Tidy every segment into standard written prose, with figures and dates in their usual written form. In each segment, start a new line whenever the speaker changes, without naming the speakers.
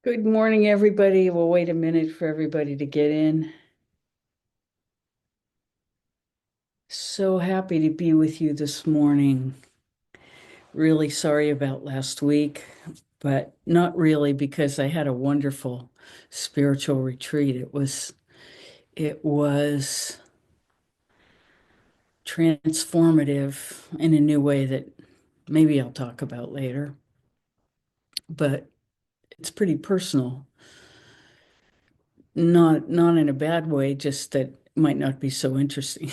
Good morning, everybody. We'll wait a minute for everybody to get in. So happy to be with you this morning. Really sorry about last week, but not really because I had a wonderful spiritual retreat. It was transformative in a new way that maybe I'll talk about later, but it's pretty personal. Not in a bad way, just that might not be so interesting.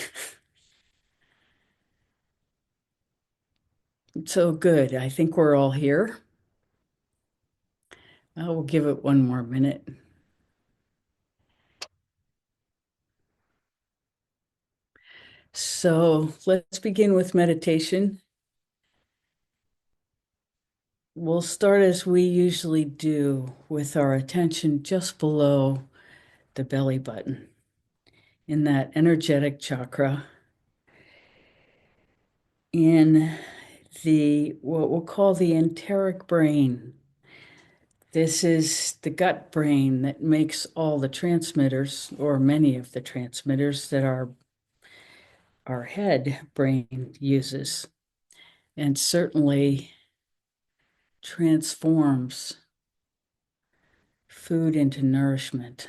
So good. I think we're all here. I will give it one more minute. So let's begin with meditation. We'll start as we usually do with our attention just below the belly button in that energetic chakra in the what we'll call the enteric brain. This is the gut brain that makes all the transmitters, or many of the transmitters that our head brain uses, and certainly transforms food into nourishment.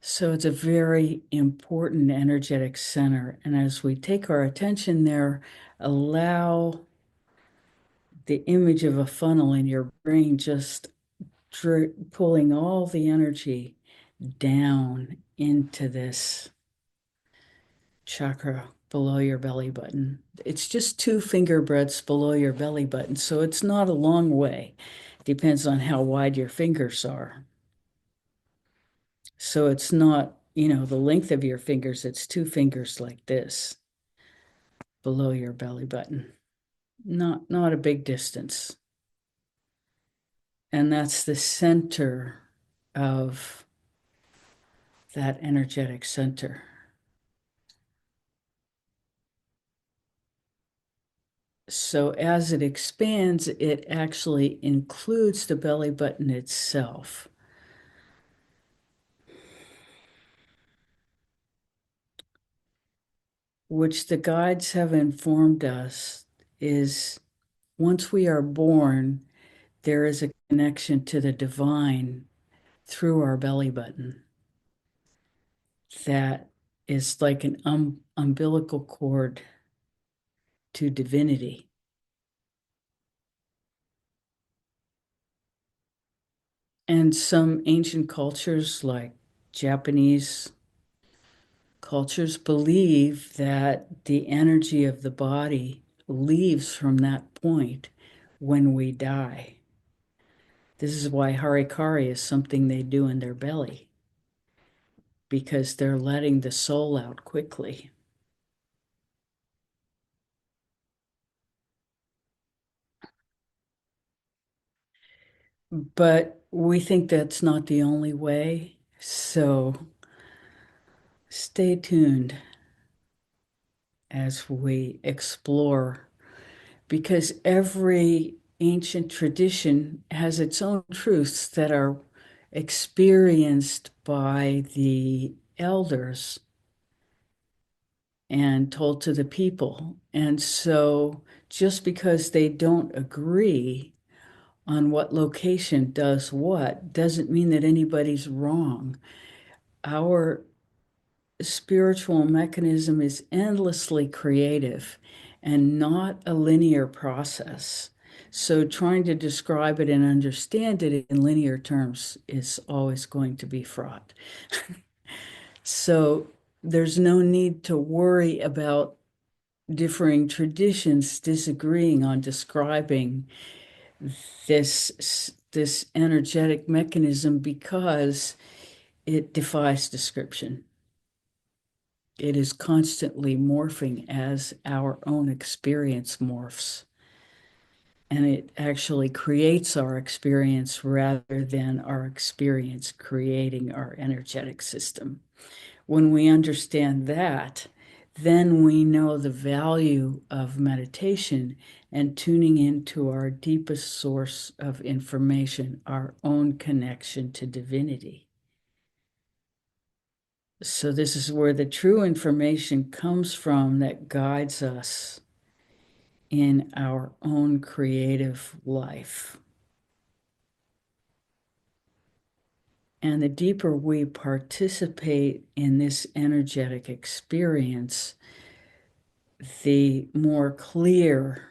So it's a very important energetic center. And as we take our attention there, allow the image of a funnel in your brain just pulling all the energy down into this chakra below your belly button. It's just two finger breadths below your belly button, so it's not a long way. Depends on how wide your fingers are. So it's not, the length of your fingers, it's two fingers like this below your belly button. Not a big distance. And that's the center of that energetic center. So as it expands, it actually includes the belly button itself, which the guides have informed us is once we are born, there is a connection to the divine through our belly button that is like an umbilical cord to divinity. And some ancient cultures, like Japanese cultures, believe that the energy of the body leaves from that point when we die. This is why harikari is something they do in their belly, because they're letting the soul out quickly. But we think that's not the only way. So stay tuned as we explore, because every ancient tradition has its own truths that are experienced by the elders and told to the people. And so just because they don't agree on what location does what doesn't mean that anybody's wrong. Our spiritual mechanism is endlessly creative and not a linear process. So trying to describe it and understand it in linear terms is always going to be fraught. So there's no need to worry about differing traditions disagreeing on describing this energetic mechanism, because it defies description. It is constantly morphing as our own experience morphs. And it actually creates our experience rather than our experience creating our energetic system, when we understand that, then we know the value of meditation and tuning into our deepest source of information, our own connection to divinity. So, this is where the true information comes from that guides us in our own creative life. And the deeper we participate in this energetic experience, the more clear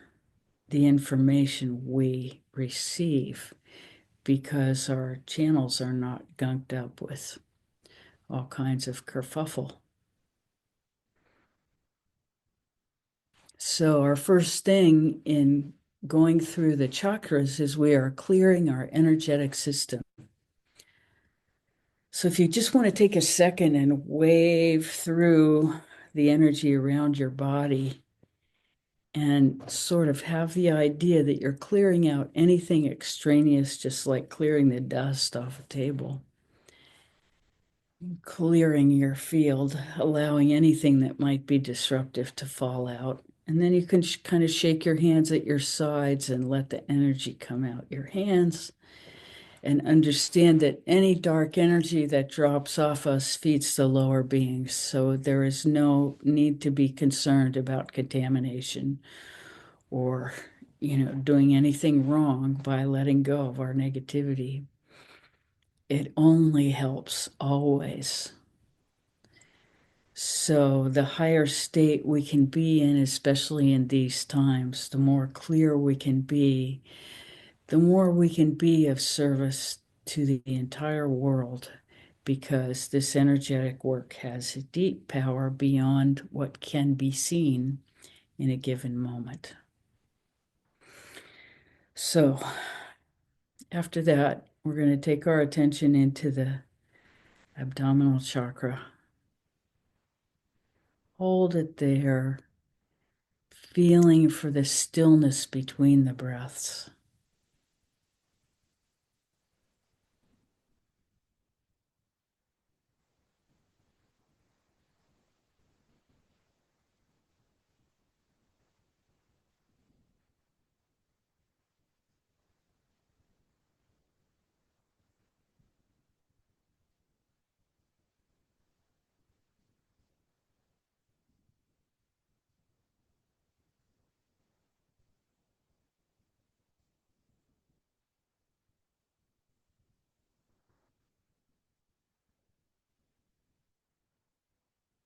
the information we receive, because our channels are not gunked up with all kinds of kerfuffle. So, our first thing in going through the chakras is we are clearing our energetic system. So, if you just want to take a second and wave through the energy around your body and sort of have the idea that you're clearing out anything extraneous, just like clearing the dust off a table, clearing your field, allowing anything that might be disruptive to fall out. And then you can kind of shake your hands at your sides and let the energy come out your hands, and understand that any dark energy that drops off us feeds the lower beings. So there is no need to be concerned about contamination or, doing anything wrong by letting go of our negativity. It only helps always. So the higher state we can be in, especially in these times, the more clear we can be, the more we can be of service to the entire world, because this energetic work has a deep power beyond what can be seen in a given moment. So after that, we're going to take our attention into the abdominal chakra. Hold it there, feeling for the stillness between the breaths.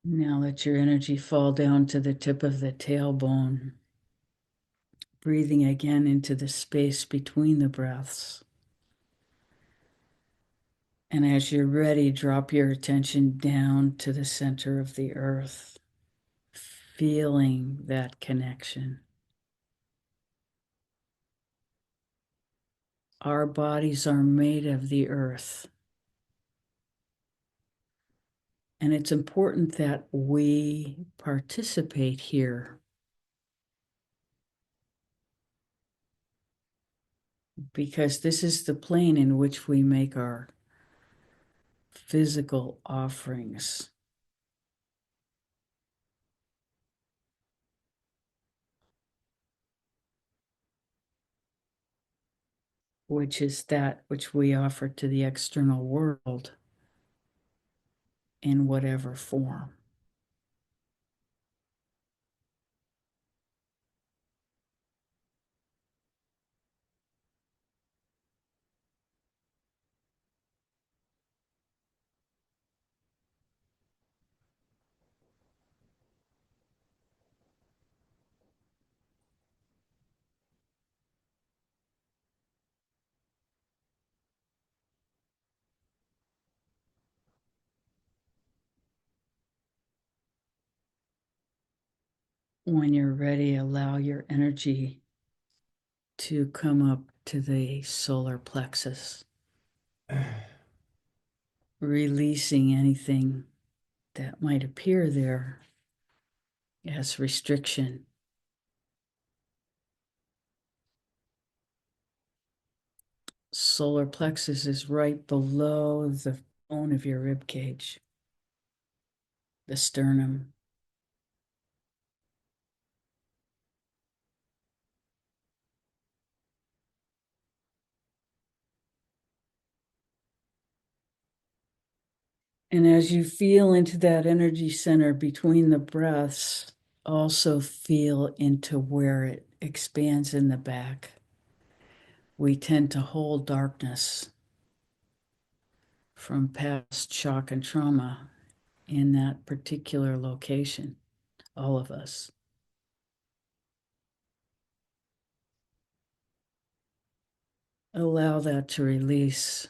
Now let your energy fall down to the tip of the tailbone, breathing again into the space between the breaths. And as you're ready, drop your attention down to the center of the earth, feeling that connection. Our bodies are made of the earth. And it's important that we participate here, because this is the plane in which we make our physical offerings, which is that which we offer to the external world in whatever form. When you're ready, allow your energy to come up to the solar plexus, releasing anything that might appear there as restriction. Solar plexus is right below the bone of your rib cage. the sternum. And as you feel into that energy center between the breaths, also feel into where it expands in the back. We tend to hold darkness from past shock and trauma in that particular location, all of us. Allow that to release.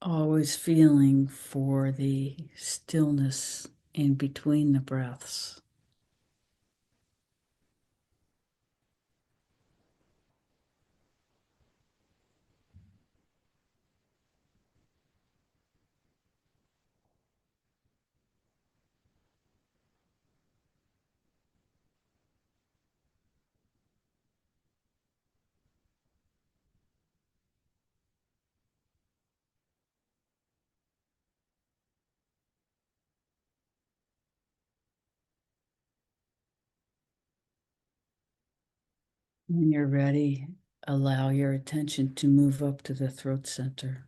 Always feeling for the stillness in between the breaths. When you're ready, allow your attention to move up to the throat center.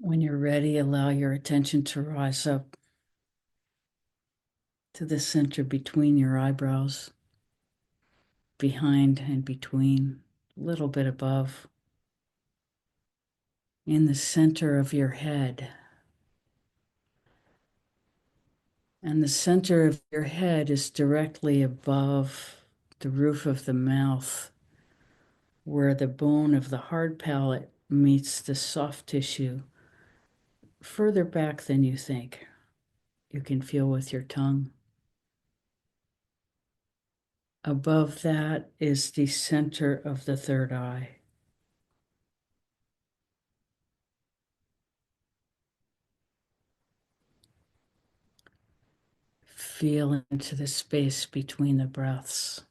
When you're ready, allow your attention to rise up to the center between your eyebrows, behind and between, a little bit above, in the center of your head. And the center of your head is directly above the roof of the mouth, where the bone of the hard palate meets the soft tissue, further back than you think. You can feel with your tongue. Above that is the center of the third eye. Feel into the space between the breaths.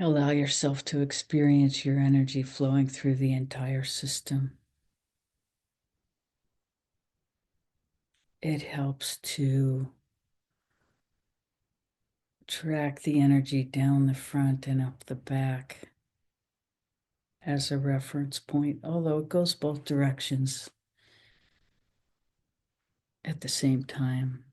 Allow yourself to experience your energy flowing through the entire system. It helps to track the energy down the front and up the back as a reference point, although it goes both directions at the same time.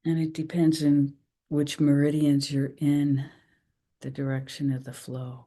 And it depends on which meridians you're in, the direction of the flow.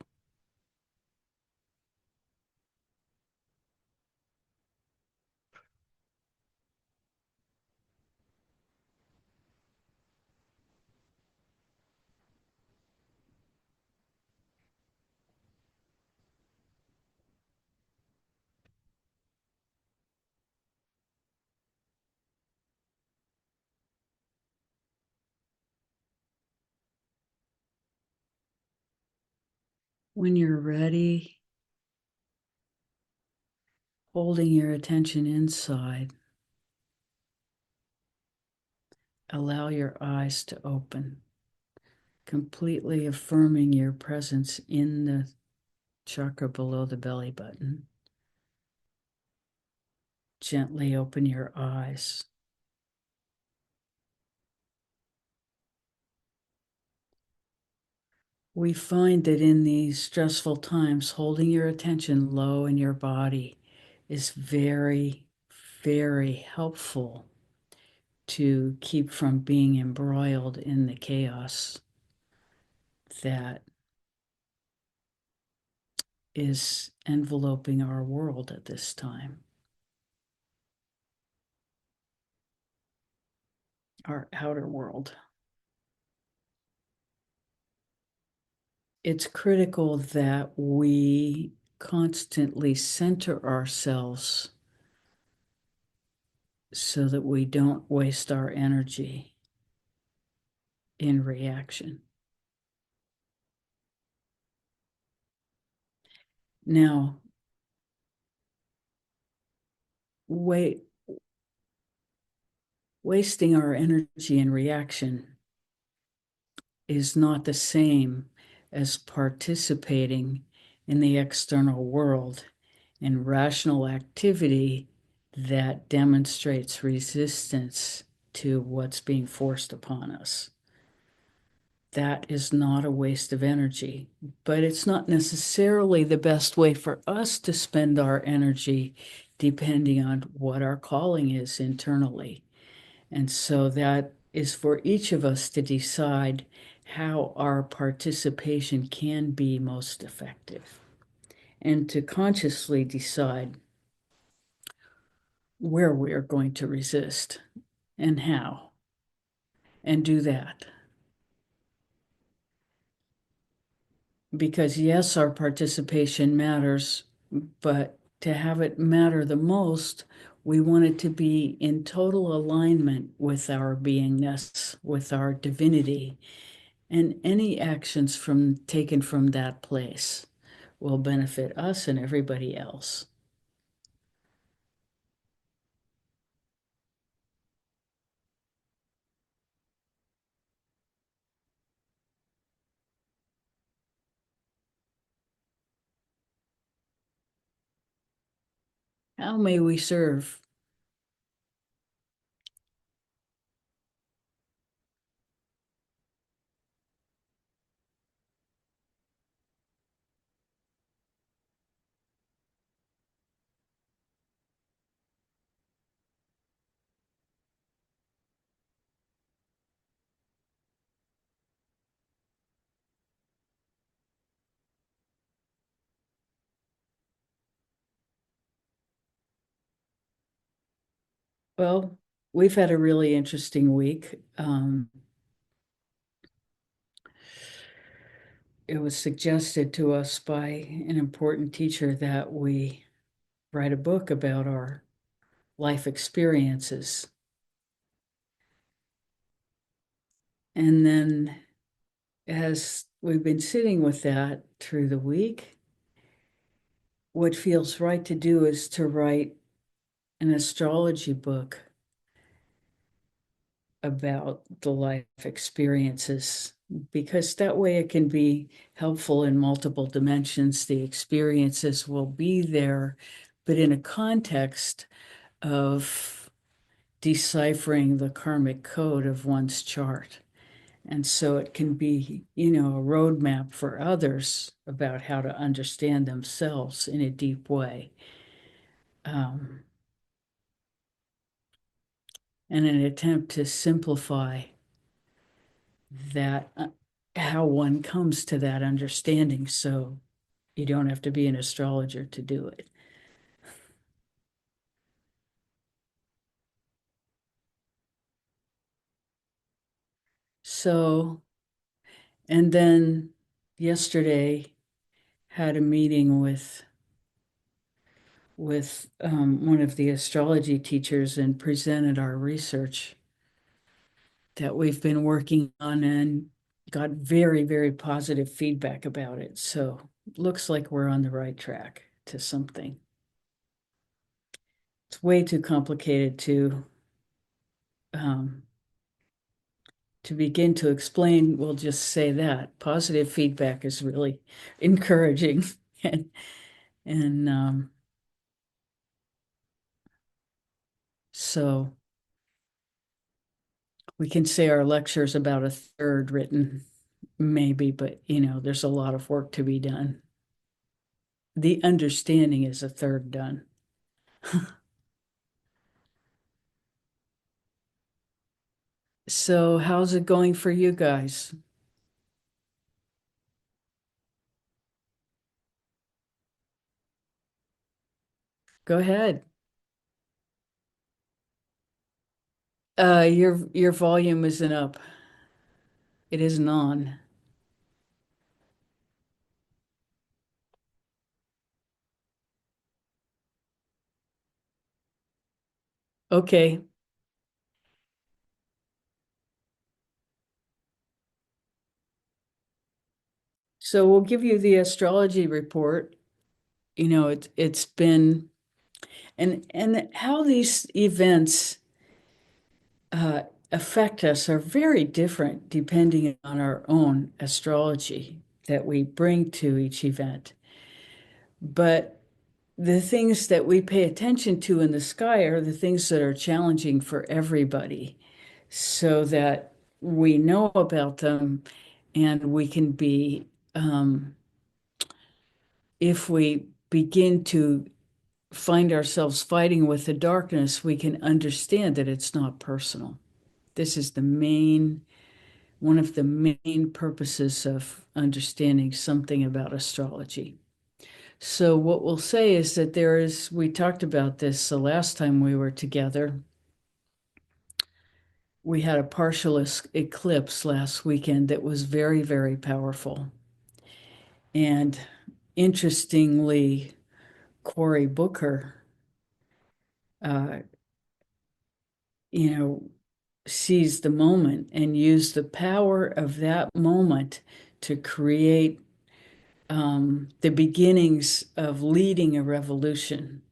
When you're ready, holding your attention inside, allow your eyes to open, completely affirming your presence in the chakra below the belly button. Gently open your eyes. We find that in these stressful times, holding your attention low in your body is very, very helpful to keep from being embroiled in the chaos that is enveloping our world at this time, our outer world. It's critical that we constantly center ourselves so that we don't waste our energy in reaction. Now, wasting our energy in reaction is not the same as participating in the external world in rational activity that demonstrates resistance to what's being forced upon us. That is not a waste of energy, but it's not necessarily the best way for us to spend our energy, depending on what our calling is internally. And so that is for each of us to decide how our participation can be most effective and to consciously decide where we are going to resist and how, and do that. Because yes, our participation matters, but to have it matter the most, we want it to be in total alignment with our beingness, with our divinity, and any actions taken from that place will benefit us and everybody else. How may we serve? Well, we've had a really interesting week. It was suggested to us by an important teacher that we write a book about our life experiences. And then, as we've been sitting with that through the week, what feels right to do is to write an astrology book about the life experiences, because that way it can be helpful in multiple dimensions. The experiences will be there, but in a context of deciphering the karmic code of one's chart. And so it can be, a roadmap for others about how to understand themselves in a deep way. Um, and an attempt to simplify that, how one comes to that understanding, so you don't have to be an astrologer to do it. So, and then yesterday had a meeting with one of the astrology teachers and presented our research that we've been working on and got very, very positive feedback about it. So looks like we're on the right track to something. It's way too complicated um, to begin to explain. We'll just say that positive feedback is really encouraging, and so we can say our lecture is about a third written, maybe, but there's a lot of work to be done. The understanding is a third done. So, how's it going for you guys? Go ahead. Your volume isn't up. It isn't on. Okay, so we'll give you the astrology report. It's been and how these events uh, affect us are very different depending on our own astrology that we bring to each event. But the things that we pay attention to in the sky are the things that are challenging for everybody so that we know about them and we can be, if we begin to find ourselves fighting with the darkness, we can understand that it's not personal. This is one of the main purposes of understanding something about astrology. So, what we'll say is that we talked about this the last time we were together. We had a partial eclipse last weekend that was very, very powerful. And interestingly, Cory Booker, uh, you know, seized the moment and used the power of that moment to create the beginnings of leading a revolution.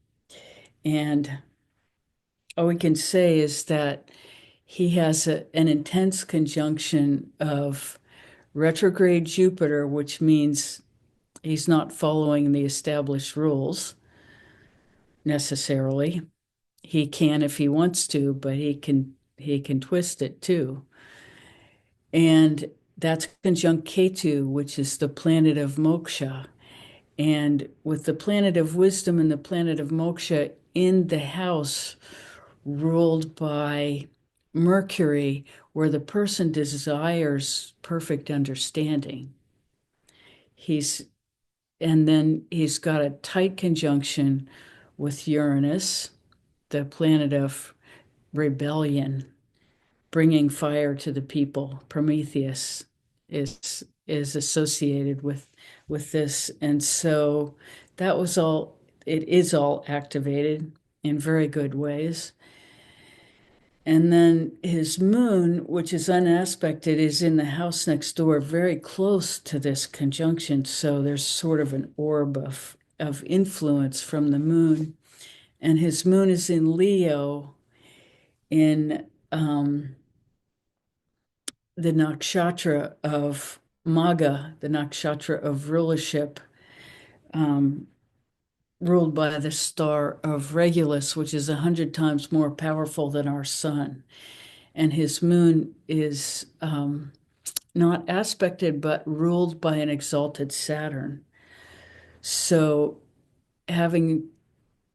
And all we can say is that he has an intense conjunction of retrograde Jupiter, which means he's not following the established rules necessarily. He can if he wants to, but he can twist it too. And that's conjunct Ketu, which is the planet of moksha. And with the planet of wisdom and the planet of moksha in the house ruled by Mercury, where the person desires perfect understanding. He's and then he's got a tight conjunction with Uranus, the planet of rebellion, bringing fire to the people. Prometheus is associated with this, and so that was all. It is all activated in very good ways. And then his moon, which is unaspected, is in the house next door, very close to this conjunction. So there's sort of an orb of influence from the moon. And his moon is in Leo in the nakshatra of Maga, the nakshatra of rulership, um, ruled by the star of Regulus, which is 100 times more powerful than our sun. And his moon is not aspected, but ruled by an exalted Saturn. So having,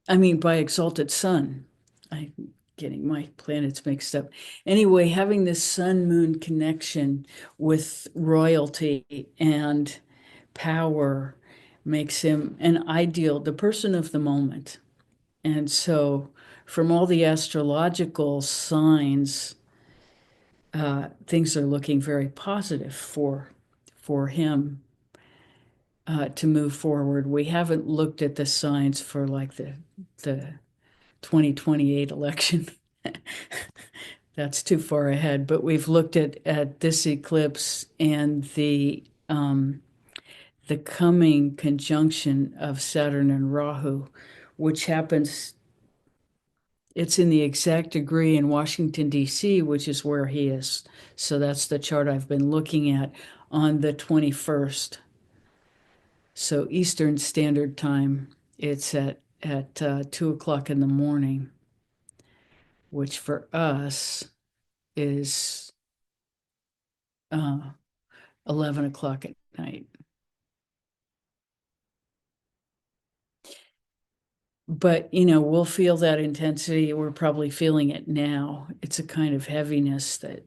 I mean, by exalted Sun. I'm getting my planets mixed up. Anyway, having this sun moon connection with royalty and power makes him an ideal, the person of the moment. And so, from all the astrological signs, things are looking very positive for him to move forward. We haven't looked at the signs for like the 2028 election. That's too far ahead, but we've looked at this eclipse and the coming conjunction of Saturn and Rahu, which happens, it's in the exact degree in Washington, D.C., which is where he is. So that's the chart I've been looking at on the 21st. So Eastern Standard Time, it's at 2 o'clock in the morning, which for us is 11 o'clock at night. But, we'll feel that intensity. We're probably feeling it now. It's a kind of heaviness that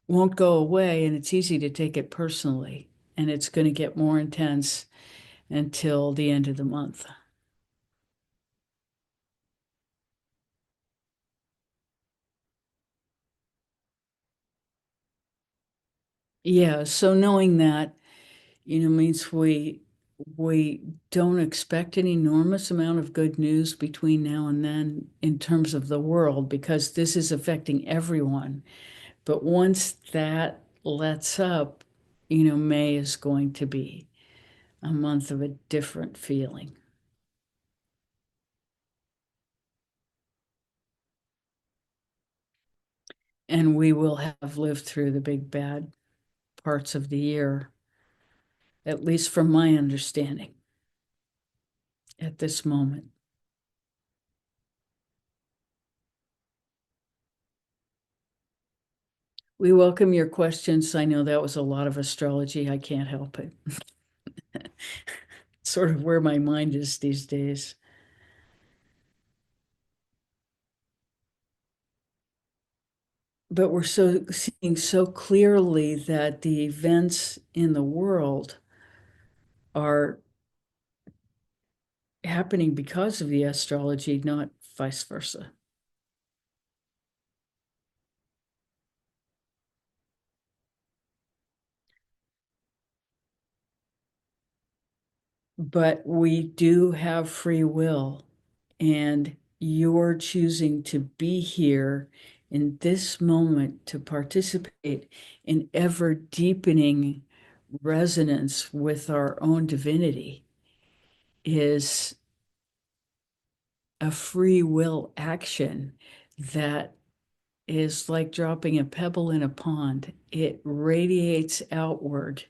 won't go away, and it's easy to take it personally. And it's going to get more intense until the end of the month. Yeah, so knowing that, means we don't expect an enormous amount of good news between now and then in terms of the world, because this is affecting everyone. But once that lets up, May is going to be a month of a different feeling. And we will have lived through the big bad parts of the year, at least from my understanding at this moment. We welcome your questions. I know that was a lot of astrology. I can't help it. Sort of where my mind is these days. But we're seeing so clearly that the events in the world are happening because of the astrology, not vice versa. But we do have free will, and you're choosing to be here in this moment to participate in ever deepening resonance with our own divinity is a free will action that is like dropping a pebble in a pond. It radiates outward,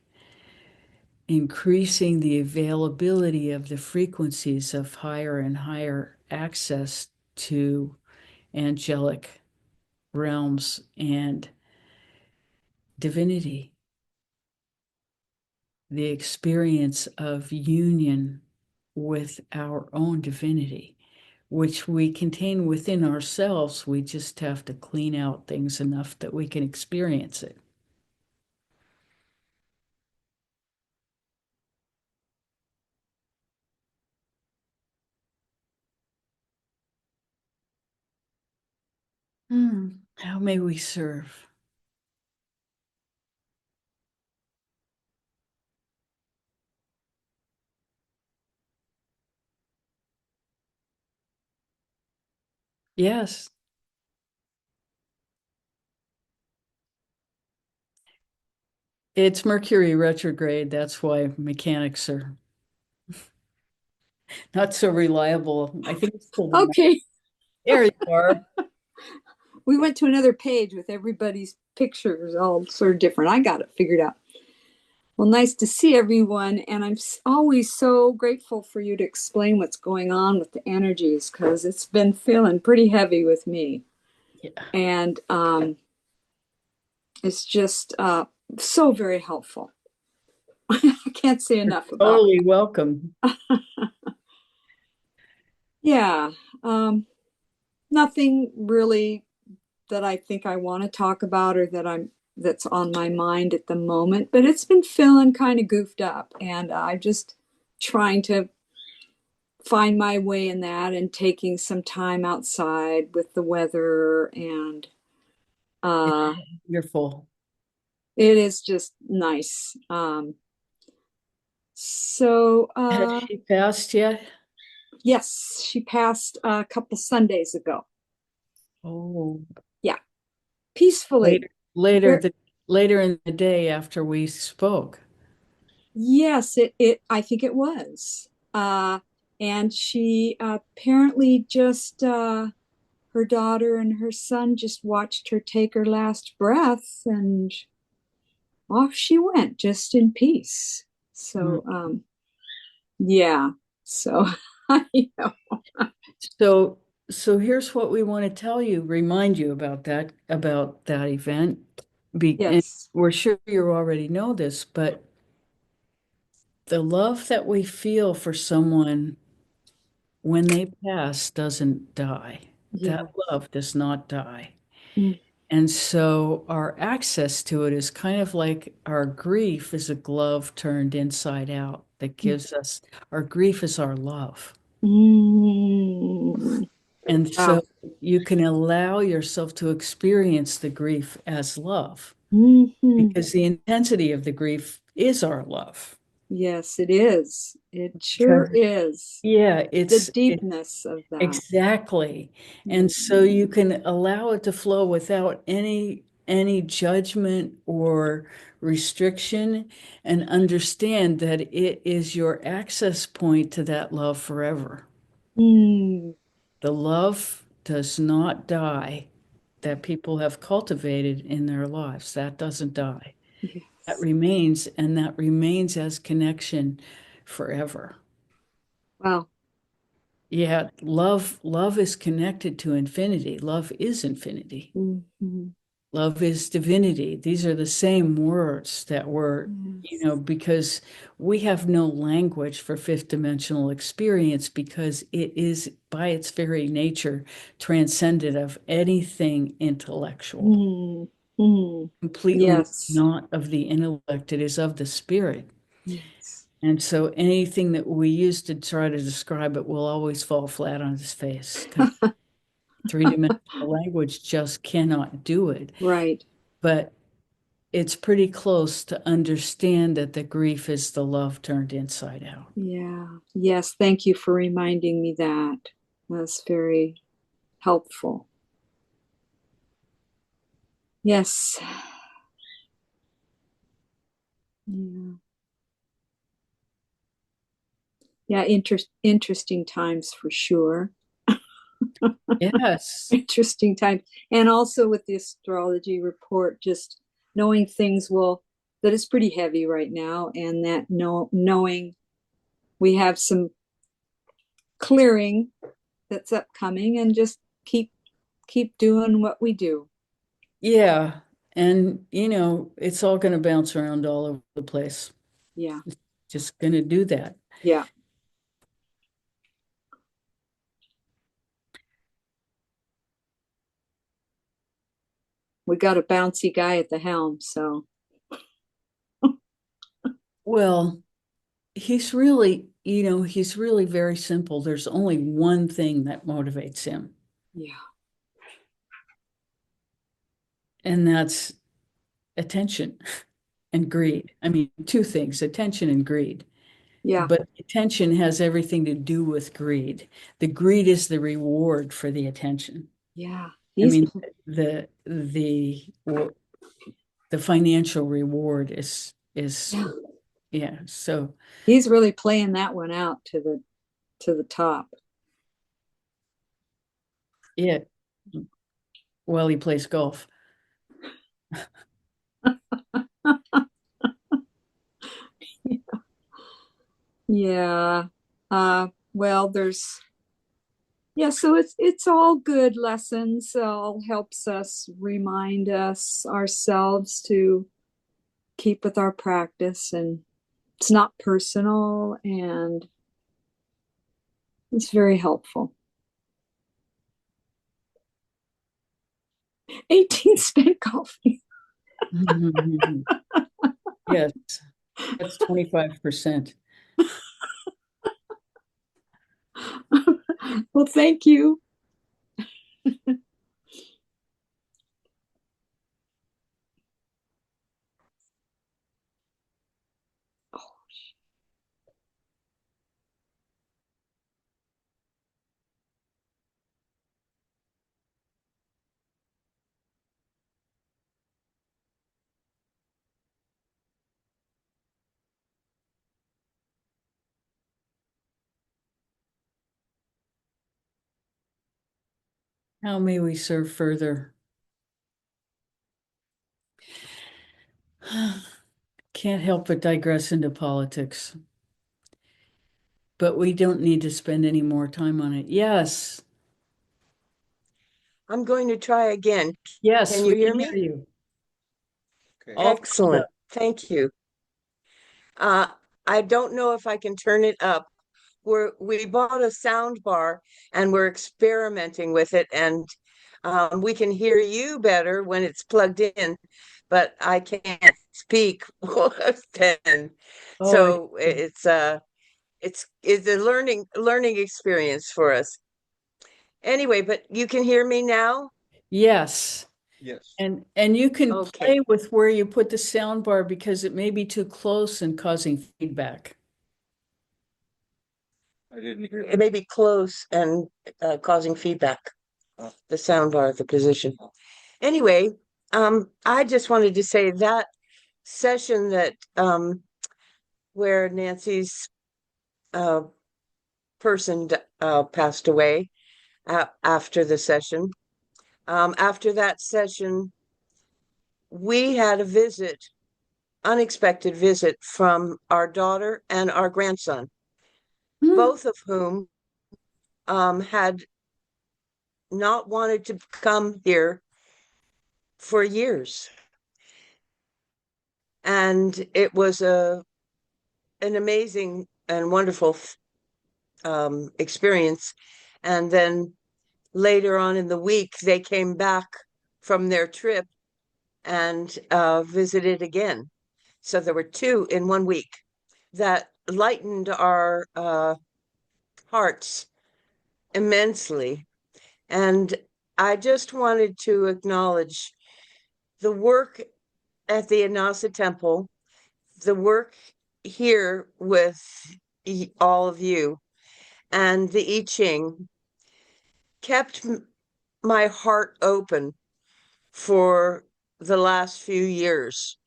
increasing the availability of the frequencies of higher and higher access to angelic realms and divinity, the experience of union with our own divinity, which we contain within ourselves. We just have to clean out things enough that we can experience it. How may we serve? Yes, it's Mercury retrograde. That's why mechanics are not so reliable. I think it's still the
Okay,
there you are.
we went to another page with everybody's pictures all sort of different. I got it figured out. Well, nice to see everyone. And I'm always so grateful for you to explain what's going on with the energies because it's been feeling pretty heavy with me.
Yeah.
And it's just so very helpful. I can't say enough about
Totally welcome.
it. Yeah. Nothing really that I think I want to talk about or that's on my mind at the moment, but it's been feeling kind of goofed up and I'm just trying to find my way in that and taking some time outside with the weather and uh
Wonderful.
it is just nice. So
Has she passed yet?
yes, she passed a couple Sundays ago.
Oh,
Yeah, peacefully.
later
Very,
than later in the day after we spoke.
Yes, I think it was. And she apparently just her daughter and her son just watched her take her last breath, and off she went just in peace.
Mm.
So yeah. So you know,
So, so here's what we want to tell you, remind you about that event. And
yes.
we're sure you already know this, but the love that we feel for someone when they pass doesn't die. That
Yeah.
love does not die.
Mm,
And so our access to it is kind of like our grief is a glove turned inside out that
mm,
gives us our grief is our love.
mm.
And
Wow.
so you can allow yourself to experience the grief as love
Hmm.
because the intensity of the grief is our love.
Yes, it is. It sure
Because,
is.
yeah,
The
it
deepness of that.
exactly. And
Mm,
so you can allow it to flow without any judgment or restriction and understand that it is your access point to that love forever.
mm,
The love does not die that people have cultivated in their lives. That doesn't die. That
yes.
remains, and that remains as connection forever.
Wow.
Yeah, love is connected to infinity. Love is infinity.
Hmm.
Love is divinity. These are the same words that were,
Yes.
because we have no language for fifth dimensional experience because it is by its very nature transcendent of anything intellectual,
Mm, mm.
completely
Yes.
not of the intellect. It is of the spirit.
Yes.
And so anything that we use to try to describe it will always fall flat on its face because three-dimensional language just cannot do it.
Right.
But it's pretty close to understand that the grief is the love turned inside out.
Yeah. Yes. Thank you for reminding me that. That's very helpful. Yes. Yeah. Yeah. Interesting times for sure.
Yes.
Interesting times. And also with the astrology report, just knowing things will, that is pretty heavy right now. And that knowing we have some clearing that's upcoming, and just keep doing what we do.
Yeah. And, it's all going to bounce around all over the place.
Yeah.
Just going to do that.
Yeah. We got a bouncy guy at the helm, so
Well, he's really very simple. There's only one thing that motivates him,
yeah.
and that's attention and greed. I mean, two things, attention and greed.
Yeah.
But attention has everything to do with greed. The greed is the reward for the attention.
Yeah.
I
He's
mean, the financial reward is
yeah.
yeah. So
He's really playing that one out to the top.
yeah, while he plays golf.
Yeah. Well, there's yeah, so it's all good lessons. All helps us remind us ourselves to keep with our practice, and it's not personal, and it's very helpful. 18 spent golfing.
Yes, that's 25%.
Well, thank you.
How may we serve further? Can't help but digress into politics, but we don't need to spend any more time on it. Yes,
I'm going to try again.
yes,
Can
we
you
can
hear
hear
me?
you.
Okay.
All thumbs
Excellent.
up.
Thank you. Uh, I don't know if I can turn it up. We bought a sound bar and we're experimenting with it, and we can hear you better when it's plugged in, but I can't speak then.
Oh,
So it's a learning experience for us. Anyway, but you can hear me now?
yes.
Yes.
And you can
Okay.
play with where you put the sound bar because it may be too close and causing feedback.
I didn't hear.
It may be close and causing feedback, the sound bar, the position. Anyway, I just wanted to say that session that where Nancy's uh, person passed away after the session. After that session, we had a visit, unexpected visit from our daughter and our grandson,
Hmm.
both of whom had not wanted to come here for years. And it was an amazing and wonderful experience. And then later on in the week, they came back from their trip and visited again. So there were two in 1 week that lightened our hearts immensely. And I just wanted to acknowledge the work at the Anasa Temple, the work here with all of you, and the I Ching kept my heart open for the last few years.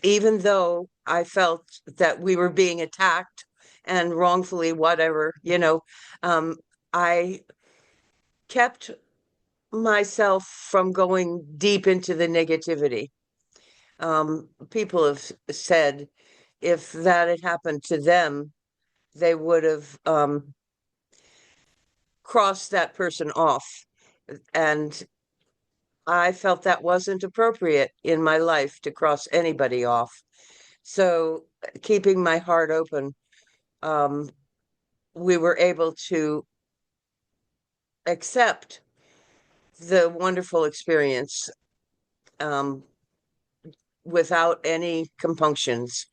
Even though I felt that we were being attacked and wrongfully, whatever, I kept myself from going deep into the negativity. People have said if that had happened to them, they would have crossed that person off. And I felt that wasn't appropriate in my life to cross anybody off. So, keeping my heart open, um, we were able to accept the wonderful experience um, without any compunctions.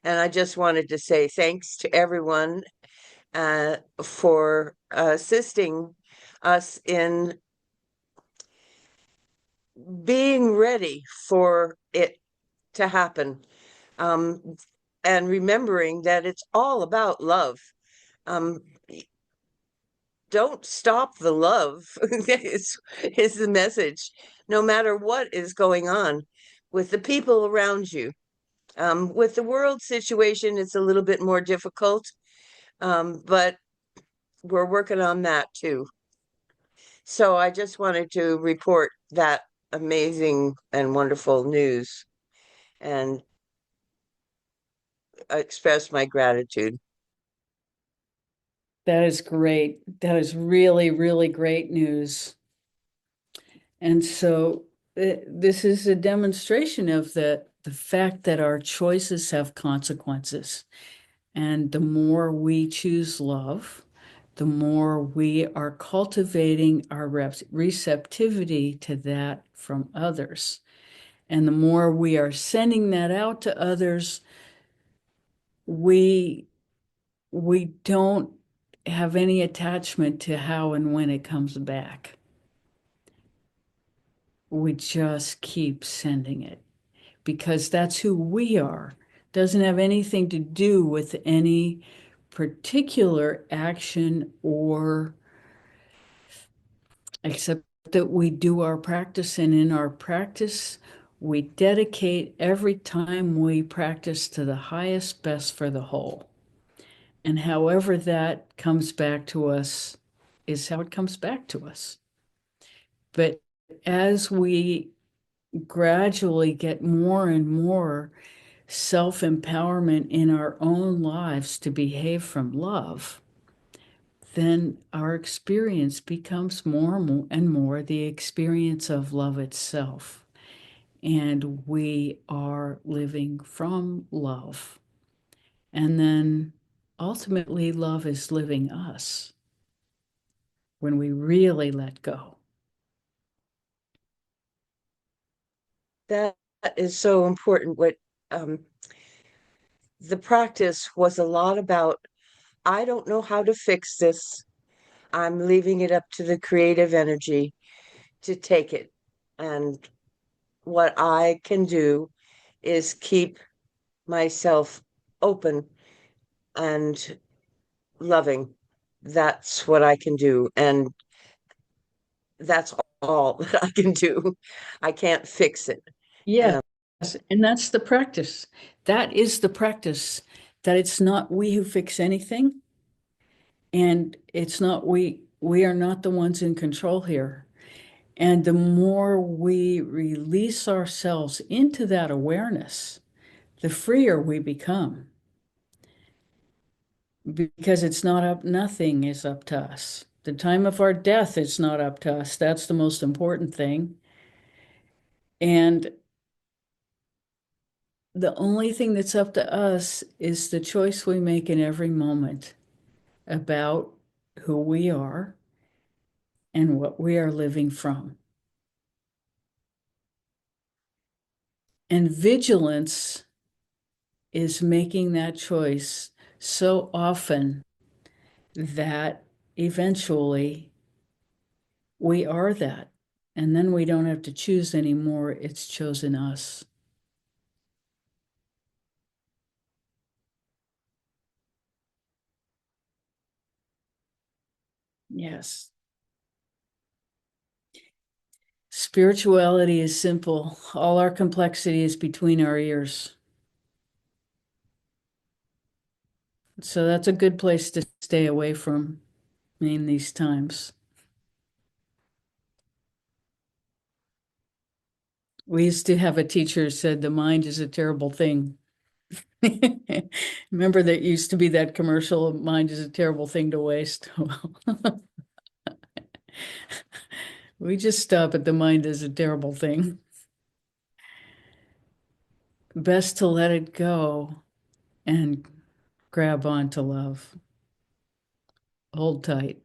And I just wanted to say thanks to everyone for assisting us in being ready for it to happen, um, and remembering that it's all about love. Um, don't stop the love is the message, no matter what is going on with the people around you. With the world situation, it's a little bit more difficult, but we're working on that too. So I just wanted to report that amazing and wonderful news and express my gratitude.
That is great. That is really, really great news. And so this is a demonstration of the fact that our choices have consequences. And the more we choose love, the more we are cultivating our receptivity to that from others. And the more we are sending that out to others, we we don't have any attachment to how and when it comes back. We just keep sending it because that's who we are. Doesn't have anything to do with any particular action or except that we do our practice, and in our practice we dedicate every time we practice to the highest best for the whole. And however that comes back to us is how it comes back to us. But as we gradually get more and more self-empowerment in our own lives to behave from love, then our experience becomes more and more the experience of love itself. And we are living from love. And then ultimately, love is living us when we really let go.
That is so important. What the practice was a lot about, I don't know how to fix this. I'm leaving it up to the creative energy to take it. And what I can do is keep myself open and loving. That's what I can do. And that's all that I can do. I can't fix it.
Yes.
Um,
And that's the practice. That is the practice, that it's not we who fix anything. And it's not we are not the ones in control here. And the more we release ourselves into that awareness, the freer we become. Because it's not up, nothing is up to us. The time of our death, it's not up to us. That's the most important thing. And the only thing that's up to us is the choice we make in every moment about who we are and what we are living from. And vigilance is making that choice so often that eventually we are that. And then we don't have to choose anymore. It's chosen us. Yes. Spirituality is simple. All our complexity is between our ears. So that's a good place to stay away from in these times. We used to have a teacher who said the mind is a terrible thing. Remember that used to be that commercial, mind is a terrible thing to waste. We just stop at the mind is a terrible thing. Best to let it go and grab on to love. Hold tight.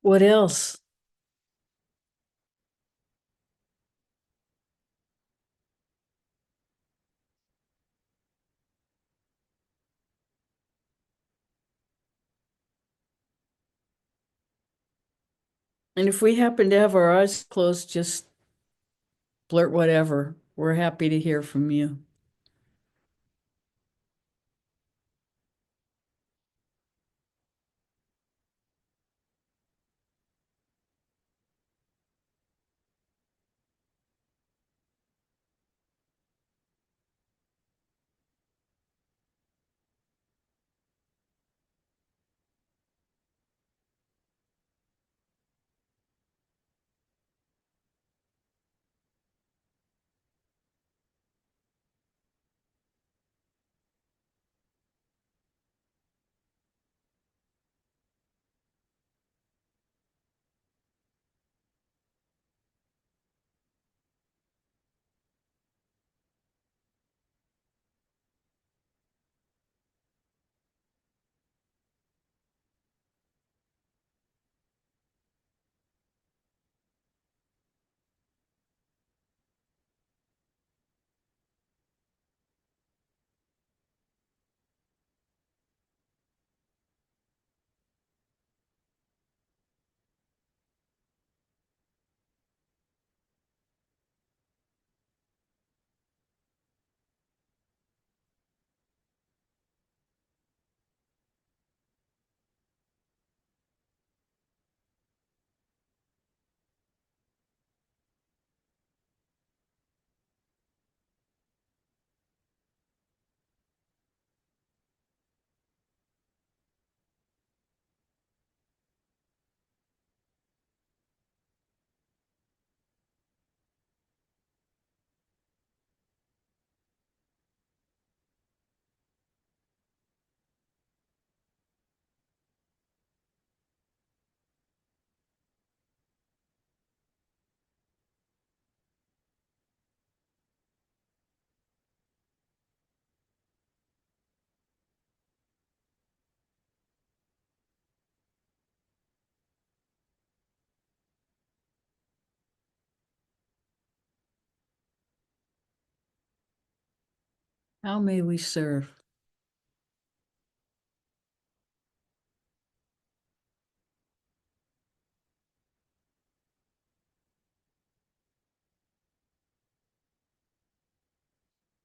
What else? And if we happen to have our eyes closed, just blurt whatever. We're happy to hear from you. How may we serve?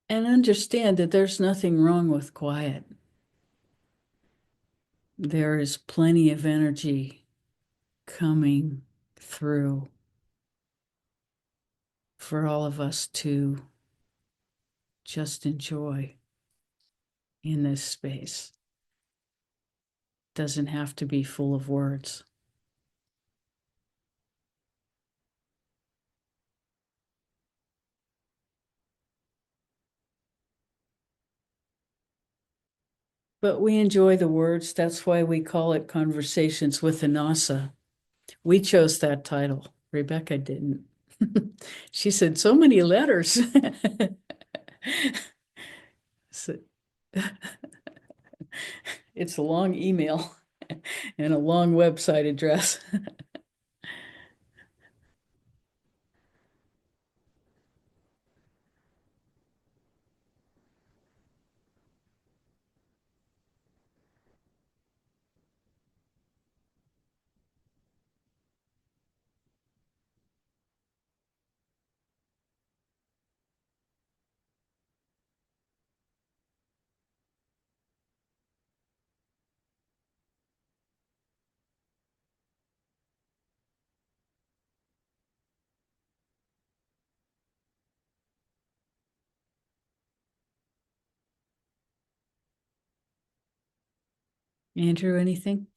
And understand that there's nothing wrong with quiet. There is plenty of energy coming through for all of us to just enjoy in this space. Doesn't have to be full of words. But we enjoy the words. That's why we call it Conversations with Anasa. We chose that title. Rebecca didn't. She said, so many letters. So, it's a long email and a long website address. Andrew, anything?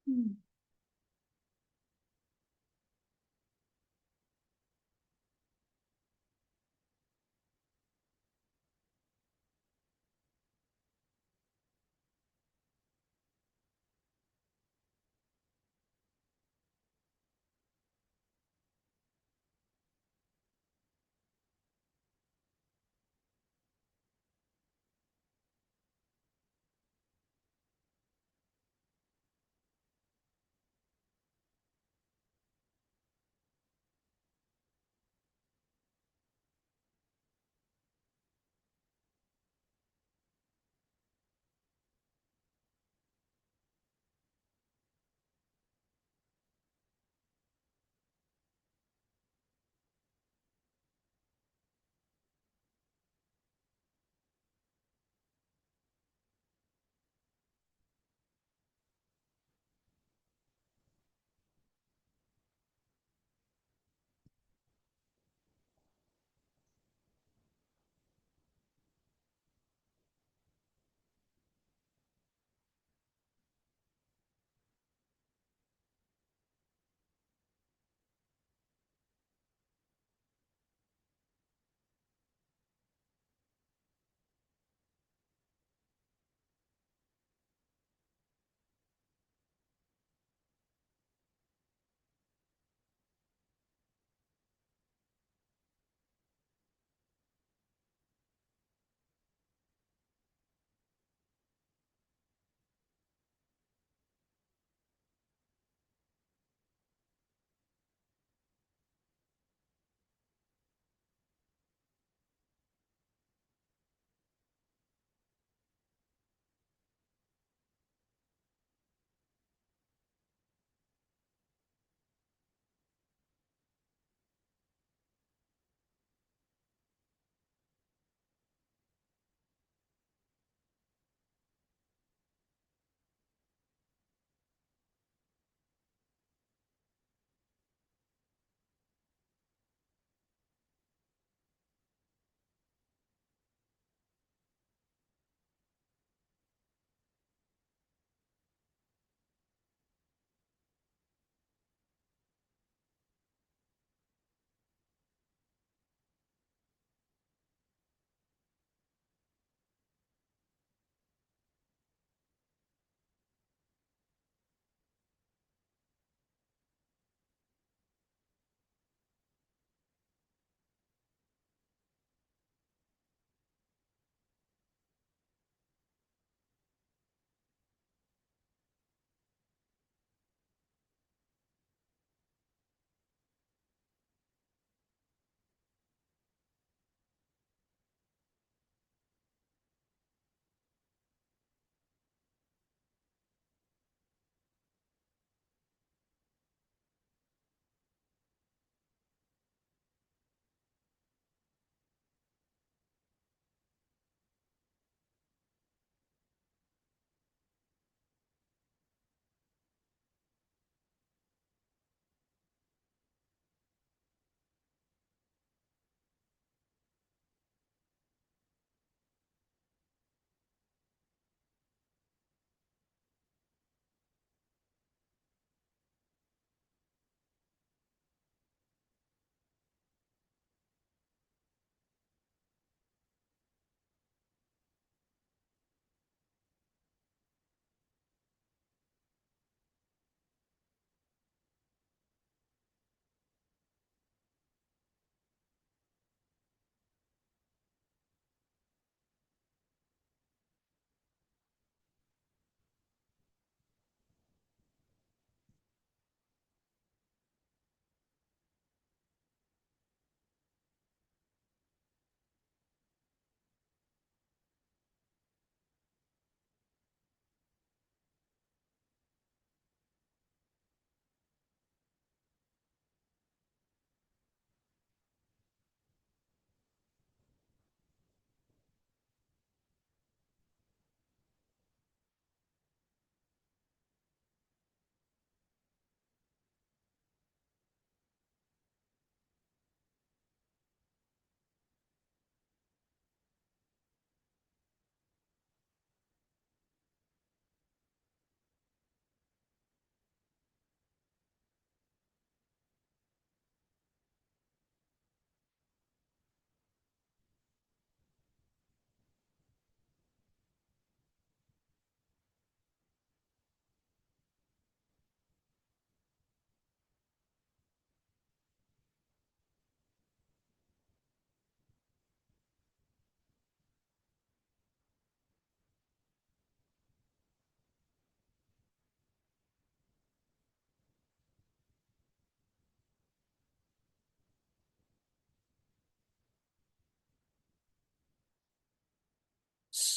Hmm.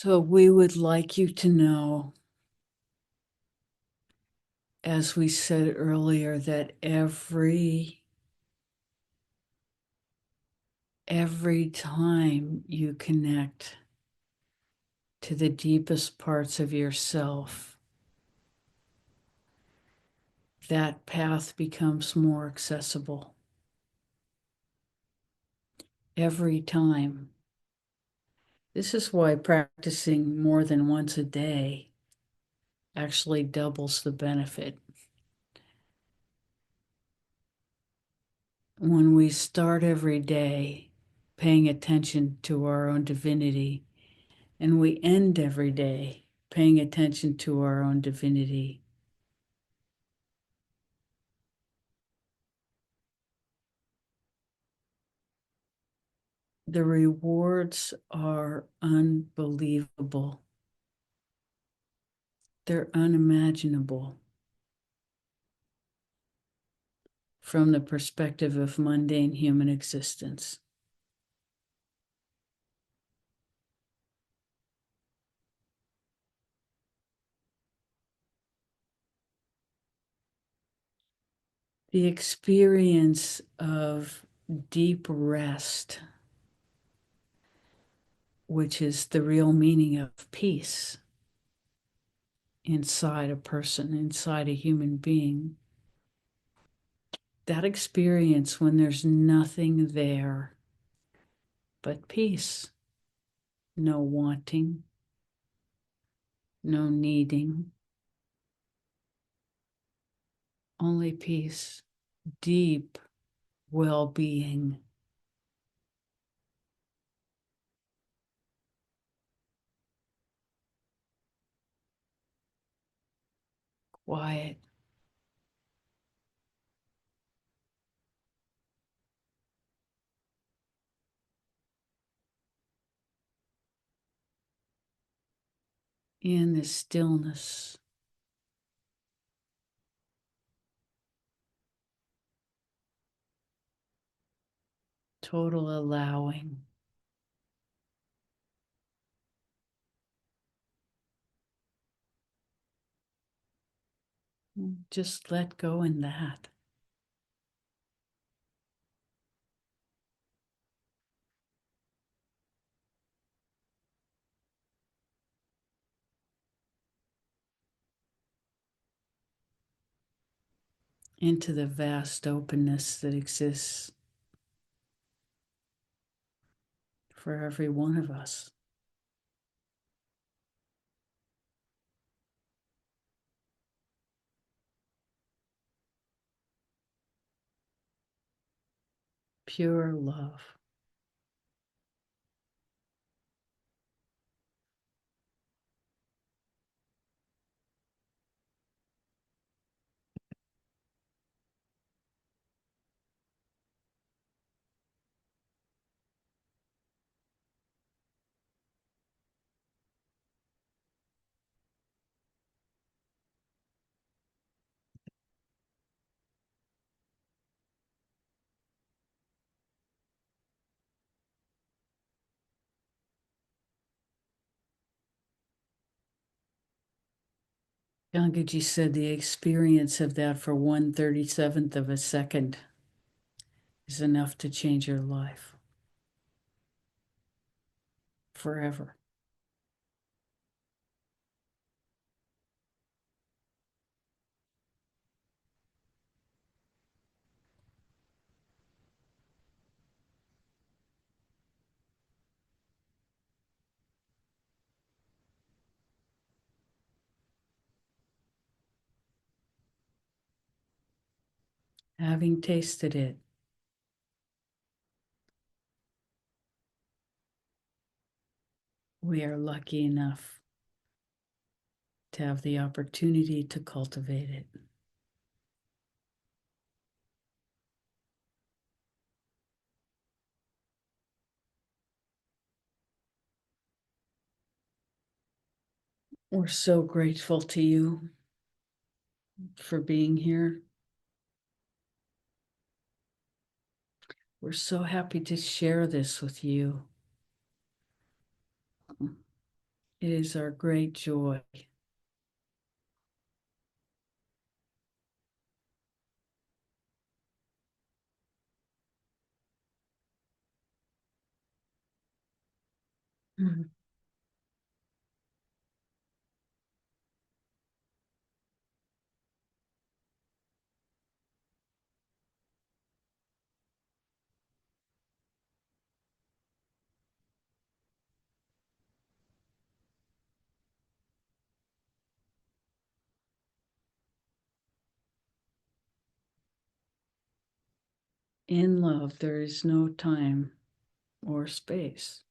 So we would like you to know, as we said earlier, that every time you connect to the deepest parts of yourself, that path becomes more accessible. Every time. This is why practicing more than once a day actually doubles the benefit. When we start every day paying attention to our own divinity, and we end every day paying attention to our own divinity, the rewards are unbelievable. They're unimaginable from the perspective of mundane human existence. The experience of deep rest, which is the real meaning of peace inside a person, inside a human being. That experience when there's nothing there but peace, no wanting, no needing, only peace, deep well-being, quiet. In the stillness, total allowing. Just let go in that. Into the vast openness that exists for every one of us. Pure love. Gangaji said the experience of that for 1/37th of a second is enough to change your life forever. Having tasted it, we are lucky enough to have the opportunity to cultivate it. We're so grateful to you for being here. We're so happy to share this with you. It is our great joy. Mhm. In love, there is no time or space.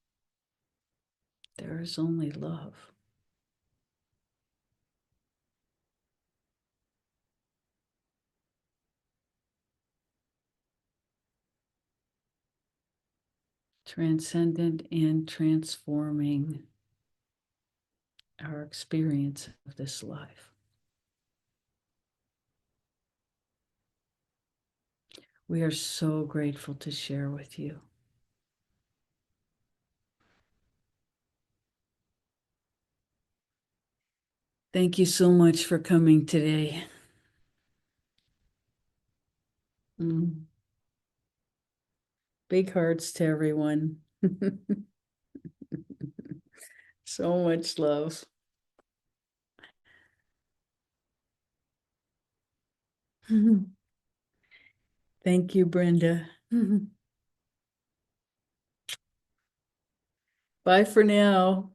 There is only love. Transcendent and transforming our experience of this life. We are so grateful to share with you. Thank you so much for coming today. Mm. Big hearts to everyone. So much love. Thank you, Brenda. Bye for now.